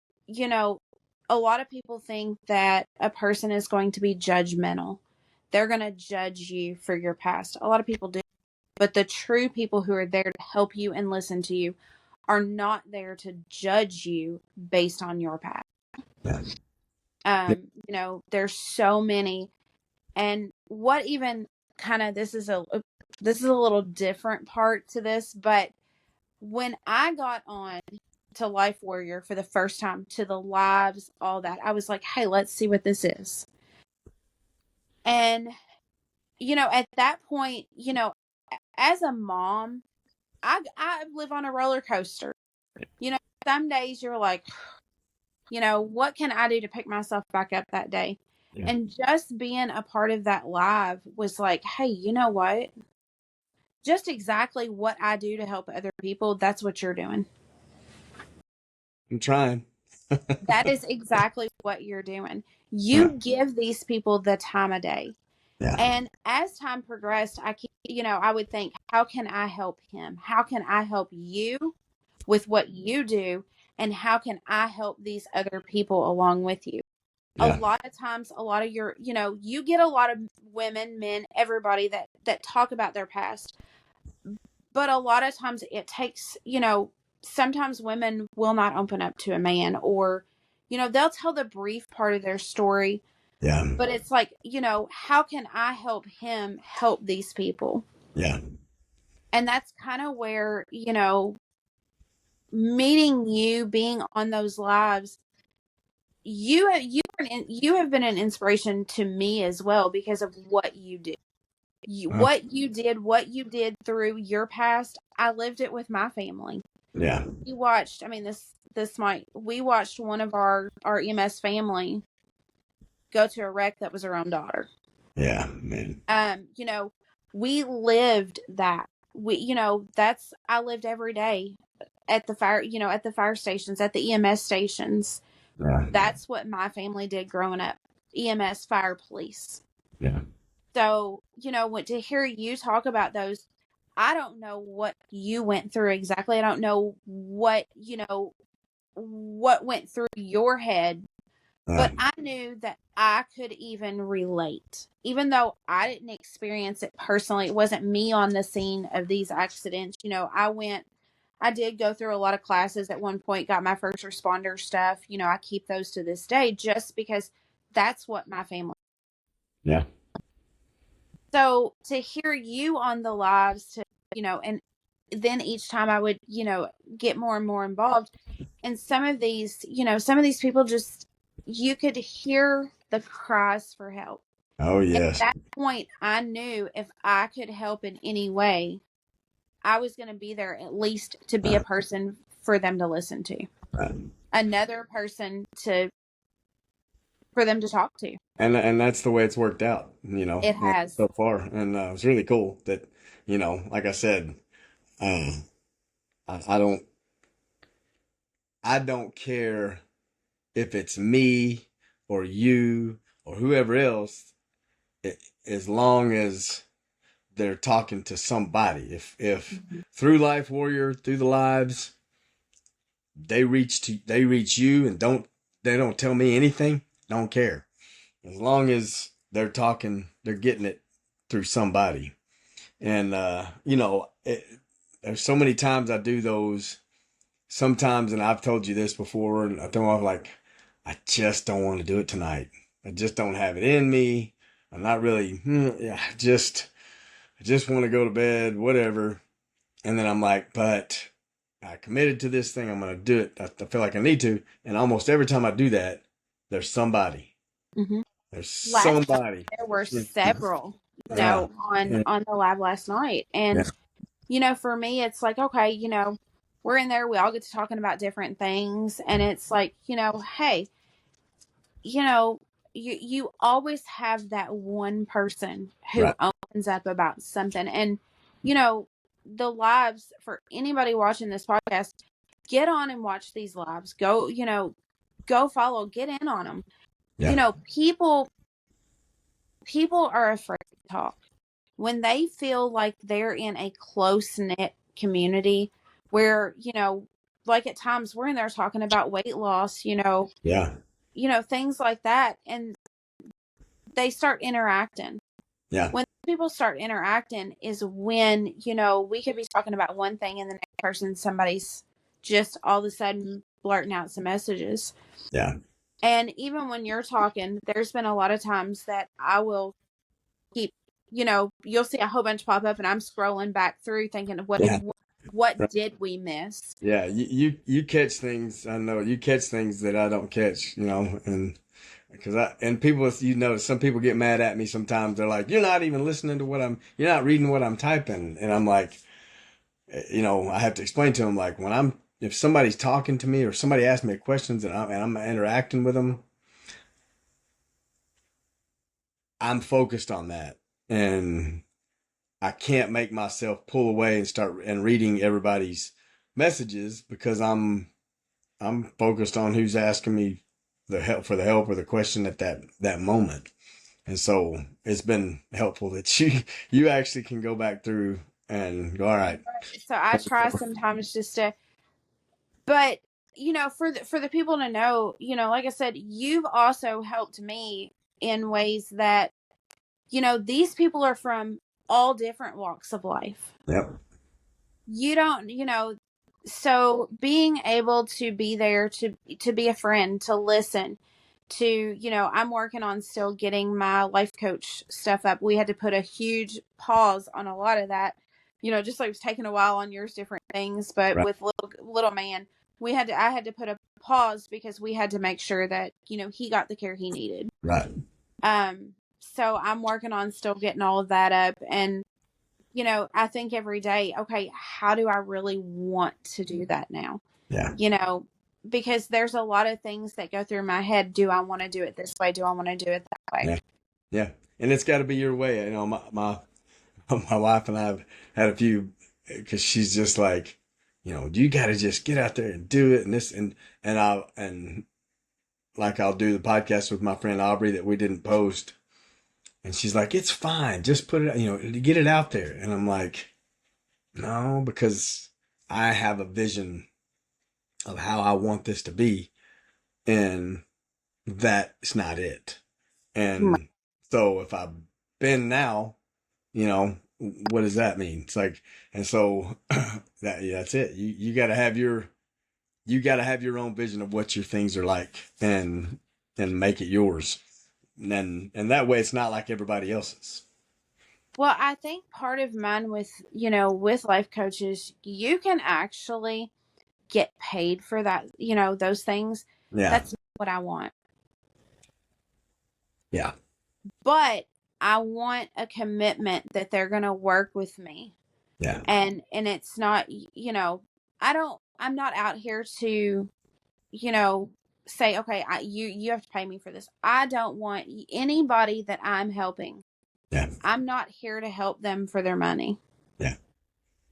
a lot of people think that a person is going to be judgmental. They're going to judge you for your past. A lot of people do. But the true people who are there to help you and listen to you are not there to judge you based on your past. Yeah. There's so many. And what even kind of this is a little different part to this, but when I got on to Life Warrior for the first time, to the lives, all that, I was like, hey, let's see what this is. And, at that point, as a mom, I live on a roller coaster. Some days you're like, what can I do to pick myself back up that day? Yeah. And just being a part of that live was like, hey, you know what? Just exactly what I do to help other people, that's what you're doing. I'm trying. That is exactly what you're doing. Yeah. You give these people the time of day. Yeah. And as time progressed, I would think, how can I help him? How can I help you with what you do? And how can I help these other people along with you? A Yeah. lot of times, a lot of you get a lot of women, men, everybody that talk about their past. But a lot of times it takes, sometimes women will not open up to a man, or, they'll tell the brief part of their story. Yeah. But it's like, how can I help him help these people? Yeah. And that's kind of where, meeting you, being on those lives, you have been an inspiration to me as well because of what you do. What you did through your past, I lived it with my family. Yeah. We watched, I mean, we watched one of our EMS family go to a wreck that was her own daughter. Yeah, man. You know, we lived that. I lived every day at the fire stations, at the EMS stations. Yeah. That's what my family did growing up. EMS, fire, police. Yeah. So, to hear you talk about those, I don't know what you went through exactly. I don't know what went through your head, but I knew that I could even relate. Even though I didn't experience it personally, it wasn't me on the scene of these accidents. I did go through a lot of classes at one point, got my first responder stuff. I keep those to this day just because that's what my family. Yeah. So to hear you on the lives, and then each time I would, get more and more involved. And some of these people just, you could hear the cries for help. Oh, yes. At that point, I knew if I could help in any way, I was going to be there at least to be a person for them to listen to. Another person for them to talk to. And that's the way it's worked out, It has. so far. And it's really cool that, like I said, I don't care if it's me or you or whoever else, as long as they're talking to somebody. If through LifeWarrior, through the lives, they reach you and they don't tell me anything, don't care. As long as they're talking, they're getting it through somebody. And there's so many times I do those. Sometimes, and I've told you this before, and I told myself, like, I just don't want to do it tonight. I just don't have it in me. I'm not really, I just want to go to bed, whatever. And then I'm like, but I committed to this thing. I'm going to do it. I feel like I need to. And almost every time I do that, there's somebody. Mm-hmm. There's somebody. There were several, on the live last night. And, for me, it's like, okay, we're in there. We all get to talking about different things. And it's like, hey, you always have that one person who opens up about something. And, the lives, for anybody watching this podcast, get on and watch these lives. Go follow, get in on them. Yeah. People are afraid to talk when they feel like they're in a close-knit community where, like at times we're in there talking about weight loss, things like that. And they start interacting. Yeah. When people start interacting is when, we could be talking about one thing and the next person, somebody's just all of a sudden blurting out some messages. Yeah. And even when you're talking, there's been a lot of times that I will keep, you'll see a whole bunch pop up and I'm scrolling back through thinking, what did we miss? Yeah. You catch things. I know you catch things that I don't catch, and people, some people get mad at me sometimes. They're like, you're not even listening to you're not reading what I'm typing. And I'm like, I have to explain to them, like, if somebody's talking to me or somebody asks me questions and I'm interacting with them, I'm focused on that. And I can't make myself pull away and start and reading everybody's messages because I'm focused on who's asking me the help or the question at that moment. And so it's been helpful that you actually can go back through and go, all right. So I try sometimes just to, but for the people to know, like I said, you've also helped me in ways that, these people are from all different walks of life. Yep. You don't, so being able to be there, to be a friend, to listen, to, I'm working on still getting my life coach stuff up. We had to put a huge pause on a lot of that, just like it was taking a while on yours, different things. But with little man, I had to put a pause because we had to make sure that, he got the care he needed. Right. So I'm working on still getting all of that up. And, I think every day, okay, how do I really want to do that now? Yeah. Because there's a lot of things that go through my head. Do I want to do it this way? Do I want to do it that way? Yeah. Yeah. And it's got to be your way. My my wife and I have had a few, because she's just like, you got to just get out there and do it. And like I'll do the podcast with my friend Aubrey that we didn't post. And she's like, it's fine. Just put it, get it out there. And I'm like, no, because I have a vision of how I want this to be. And that's not it. And so if I bend now, what does that mean? It's like, and so that's it. You got to have your own vision of what your things are like, and make it yours. And that way it's not like everybody else's. Well, I think part of mine with life coaches, you can actually get paid for that, those things. Yeah. That's not what I want. Yeah. But I want a commitment that they're going to work with me. Yeah. And it's not, I'm not out here to, say, okay, you have to pay me for this. I don't want anybody that I'm helping. Yeah. I'm not here to help them for their money. Yeah.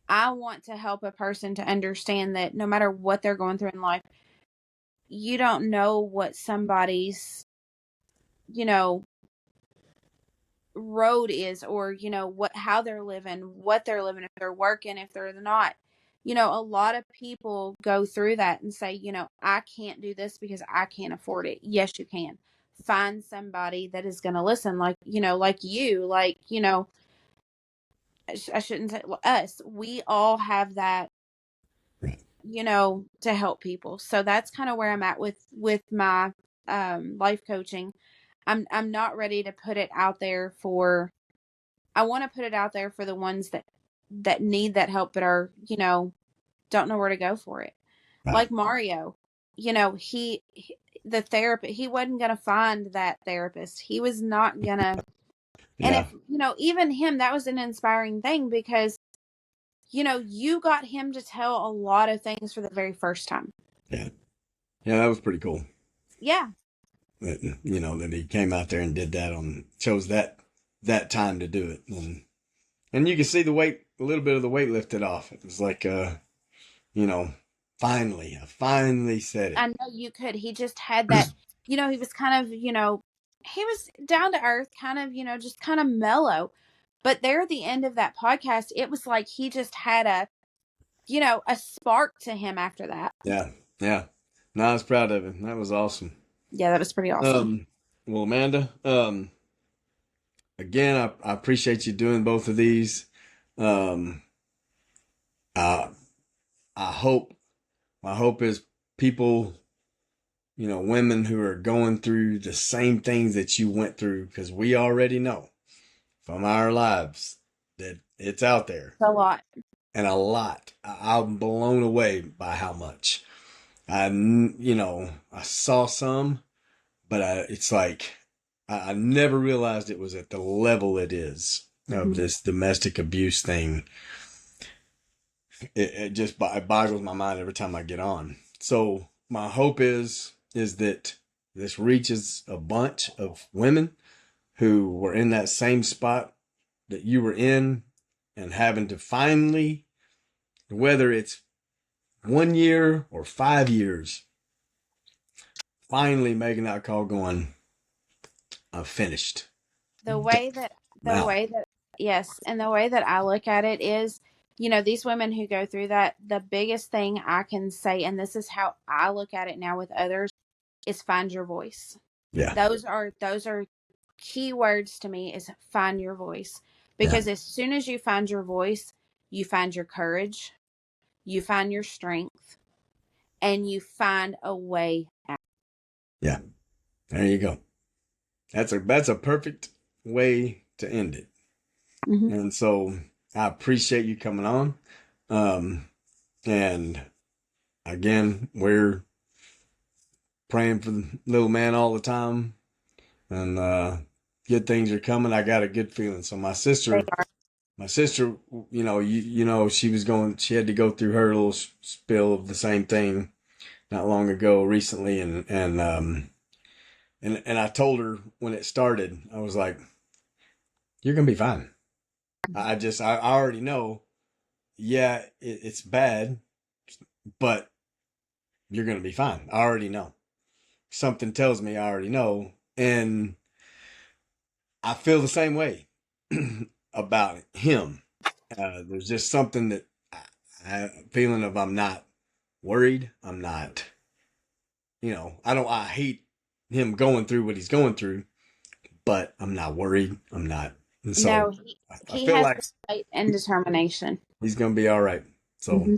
I want to help a person to understand that no matter what they're going through in life, you don't know what somebody's, road is, or, how they're living, what they're living, if they're working, if they're not. A lot of people go through that and say, I can't do this because I can't afford it. Yes, you can. Find somebody that is going to listen, like you, I shouldn't say us. We all have that, to help people. So that's kind of where I'm at with my life coaching. I'm not ready to put it out there for. I want to put it out there for the ones that need that help, but are don't know where to go for it. Right. Like Mario, he the therapist. He wasn't gonna find that therapist. He was not gonna. And Yeah. if even him, that was an inspiring thing, because you got him to tell a lot of things for the very first time. Yeah. Yeah, that was pretty cool. Yeah. That, that he came out there and did that, chose that time to do it. And you can see a little bit of the weight lifted off. It was like, I finally said it. I know you could. He just had that, he was kind of, he was down to earth, kind of, just kind of mellow. But there at the end of that podcast, it was like he just had a spark to him after that. Yeah. Yeah. No, I was proud of him. That was awesome. Yeah, that was pretty awesome. Well, Amanda, again, I appreciate you doing both of these. I hope, my hope is people, women who are going through the same things that you went through, because we already know from our lives that it's out there. A lot. And a lot. I'm blown away by how much. I saw some, but it's like, I never realized it was at the level it is of this domestic abuse thing. It just boggles my mind every time I get on. So my hope is that this reaches a bunch of women who were in that same spot that you were in, and having to finally, whether it's 1 year or 5 years, finally making that call going, I'm finished. Yes. And the way that I look at it is, these women who go through that, the biggest thing I can say, and this is how I look at it now with others, is find your voice. Yeah. Those are key words to me, is find your voice. Because as soon as you find your voice, you find your courage, you find your strength, and you find a way out. Yeah. There you go. That's a perfect way to end it. Mm-hmm. And so I appreciate you coming on. And again, we're praying for the little man all the time. And good things are coming. I got a good feeling. So They are. my sister, you know, she had to go through her little spill of the same thing not long ago recently. And I told her when it started, I was like, you're going to be fine. I already know. Yeah, it's bad, but you're going to be fine. I already know. Something tells me I already know. And I feel the same way about him. There's just something that feeling of I'm not worried. I'm not, I hate him going through what he's going through, but I'm not worried. I'm not. And so No, I he feel has like the fight and determination. he's going to be all right. So, Hmm.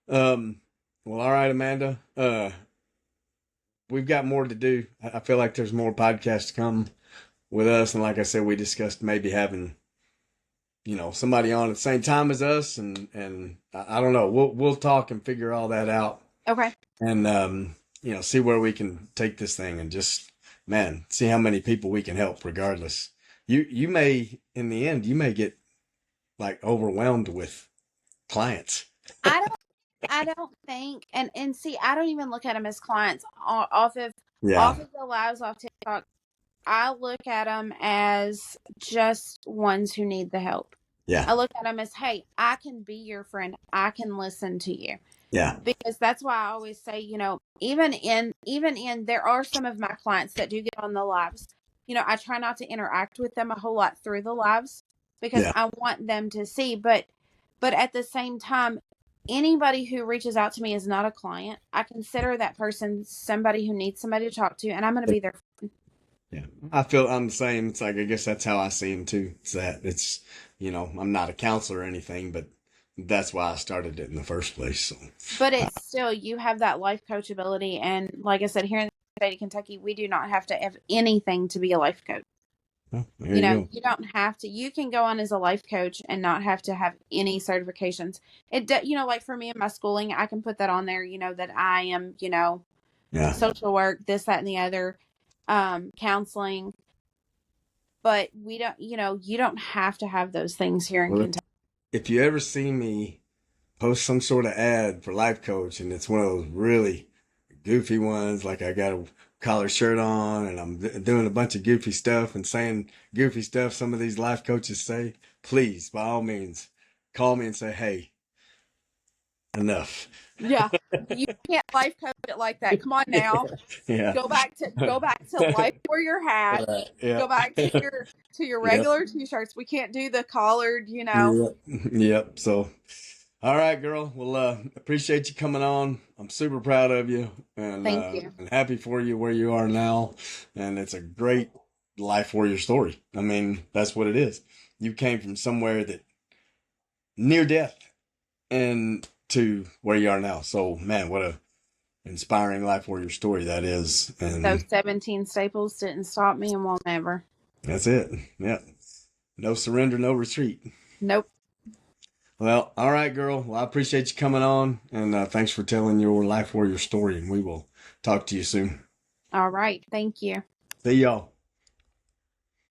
um, well, all right, Amanda. We've got more to do. I feel like there's more podcasts to come with us. And like I said, we discussed maybe having, somebody on at the same time as us. And I don't know. We'll talk and figure all that out. Okay. And, see where we can take this thing and just, man, see how many people we can help regardless. You may, in the end, you may get like overwhelmed with clients. I don't. I don't think, and see, I don't even look at them as clients Yeah. off of the lives off TikTok. I look at them as just ones who need the help. Yeah. I look at them as, hey, I can be your friend. I can listen to you. Yeah. Because that's why I always say, even in there are some of my clients that do get on the lives. I try not to interact with them a whole lot through the lives because Yeah. I want them to see, but at the same time, anybody who reaches out to me is not a client. I consider that person somebody who needs somebody to talk to, and I'm going to be there. Yeah. I feel I'm the same. It's like, I guess that's how I see him too. It's that I'm not a counselor or anything, but that's why I started it in the first place. So, But it's still, you have that life coach ability. And like I said, here in the state of Kentucky, we do not have to have anything to be a life coach. well, there you go. You don't have to. You can go on as a life coach and not have to have any certifications. Like for me in my schooling, I can put that on there, that I am, Yeah. social work, this, that, and the other, counseling. But we don't, you don't have to have those things here in Well, Kentucky. if you ever see me post some sort of ad for life coach and it's one of those really goofy ones, like I got a collar shirt on and I'm doing a bunch of goofy stuff and saying goofy stuff some of these life coaches say, please, by all means, call me and say, hey, enough. Yeah. You can't life coach it like that. Come on now. Yeah. Go back to Life Warrior hat. Right. Yeah. Go back to your Yep. regular t-shirts. We can't do the collared, Yep. Yep. So, all right, girl. Well, appreciate you coming on. I'm super proud of you Thank you. and happy for you where you are now. And it's a great life warrior story. I mean, that's what it is. You came from somewhere that near death and to where you are now. So, man, what a inspiring life warrior story that is. And Those 17 staples didn't stop me and won't ever. that's it. Yeah. No surrender, no retreat. Nope. Well, all right, girl. Well, I appreciate you coming on, and thanks for telling your life warrior story, and we will talk to you soon. All right. Thank you. See y'all.